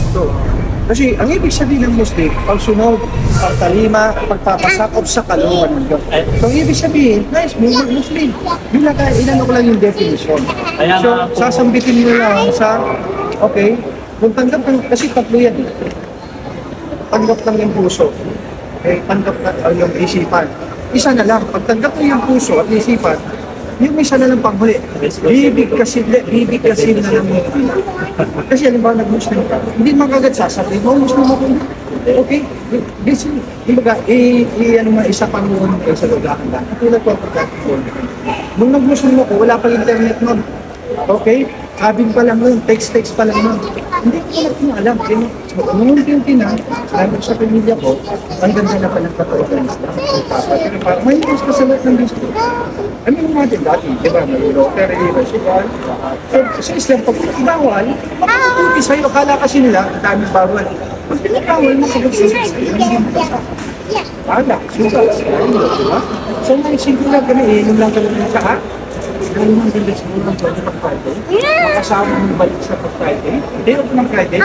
gusto. Kasi ang ibig sabihin ng Muslim, pagsunod, pagtalima, pagpapasakop sa kalooban ng Diyos. So ang ibig sabihin, nice, Muslim. Inano ko lang yung definition. So sasambitin nyo lang sa, okay, kung tanggap ng, kasi tatlo yan. Tanggap lang yung puso. Okay, tanggap na yung isipan. Isa na lang, pagtanggap mo yung puso at isipan, yung isa na lang panghuli. Bibig kasi na lang yung kasi halimbawa nag-Muslim ka, hindi makagad sasabihin mo, Muslim ako. Okay? Dibaga, ano nga, isa pang noon kayo sa lugar ka. Katulad ko pagkakipon. Nung nag-Muslim ako, wala pa internet nun. Okay? Cabin pa lang nun, text pa lang nun. Hindi ko pala alam. Nung unti-unti na, sabi ko sa pamilya ko, ang ganda na pa ng katulad. May interest ka sa lahat ng gusto. Ano yung natin dati, di ba? May lottery, may sugal. So, sa Islam, pag bawal, makatututi sa'yo. Akala kasi nila, ang daming bawal. Pag pinabawal mo, pag-sugal sa'yo, hindi mo basta. Alak, sugal, diba? So, may simple lang kami, inom lang kami ng saka. Dahil mga ganda siguro ng pwede pag-Friday. Makasama mo balik sa pag-Friday. Day off ng Friday.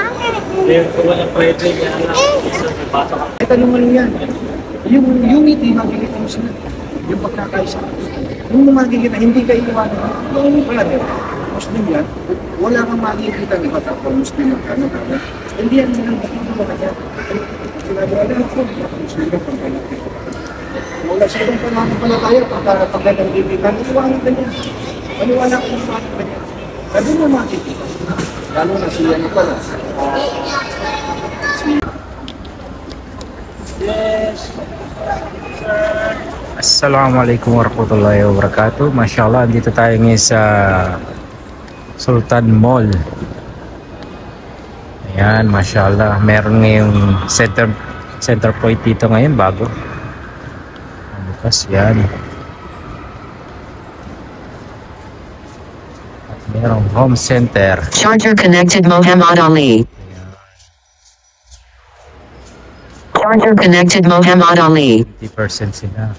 Day off ko ng Friday, kaya lang isa may pasok ako. Ay, tanong mo yan. Yung unity, makikita mo sila. Yung pagkakaisa. Yung makikita, hindi ka iwanan. Yung brother, Muslim yan, wala kang makikita ng bata ko, Muslim ang ano. Hindi yan lang bakit na yan. Sinabi ko, Muslim ang pagkakaisa. Wala sa ibang pananampalataya, pagkakang bibigan, iwanan ka niya. Paniwala ko sa akin ka niya. Sabi mo makikita. Lalo na siya niya pala. Yes, sir. Assalamualaikum warahmatullahi wabarakatuh. Mashallah, dito tayo ngayon sa Sultan Mall. Ayan, mashallah. Meron ngayong center point dito ngayon, bago. Bukas yan. At merong home center. Charger connected Muhammad Ali. Charger connected Muhammad Ali. 50% sila.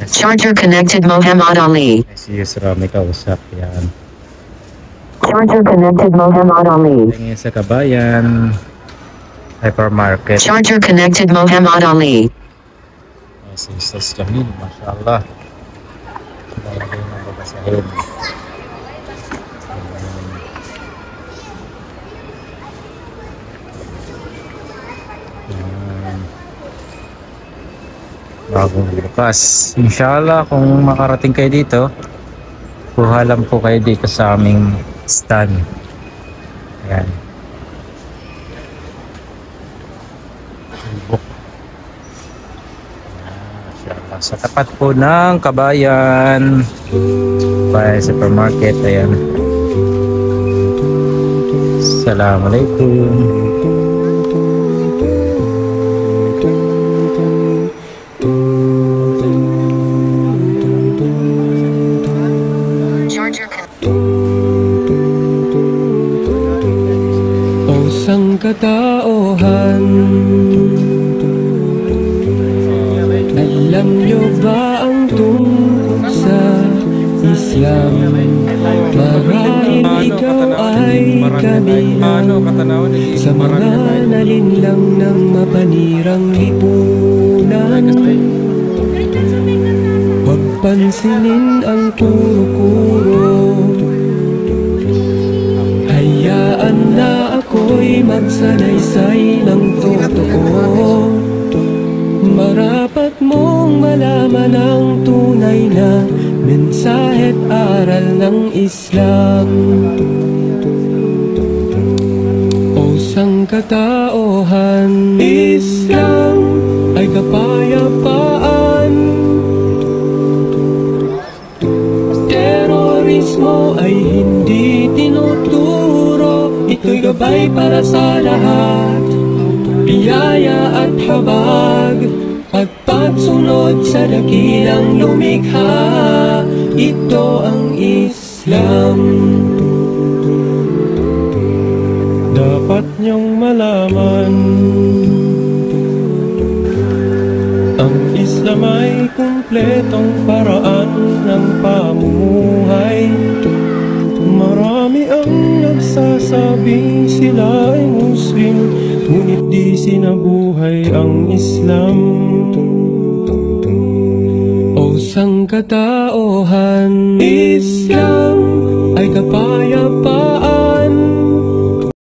Charger connected Muhammad Ali. Si Yusra may kausap. Yan. Charger connected Muhammad Ali. Ngayon sa Kabayan Hypermarket. Charger connected Muhammad Ali. Si Ustaz Jamil, mashallah. Malagay na babasahin. Bagong bukas. Inshallah, kung makarating kayo dito, kuha lang po kayo dito sa aming stand. Ayan. Sa tapat po ng Kabayan Supermarket. Ayan. Assalamualaikum. O sangkatauhan, alam nyo ba ang tungkol sa Islam? Marahil ikaw ay kamihan sa mga nalinlang ng mapanirang lipunan. Huwag pansinin ang kuro-kuro, hayaan na ako'y magsanaysay ng totoo. Marapat mong malaman ang tunay na mensahe at aral ng Islam. O sangkatauhan, Islam ay kapayapaan. Terorismo ay hindi tinuturo. Ito'y gabay para sa lahat, biyaya at habag, at pagsunod sa dakilang lumikha. Ito ang Islam. Dapat niyong malaman, ang Islam ay kumpletong paraan ng pamumuhay. Marami ang nagsasabi sinabing sila ay Muslim, ngunit di sinabuhay ang Islam. O sangkatauhan, Islam ay kapayapaan.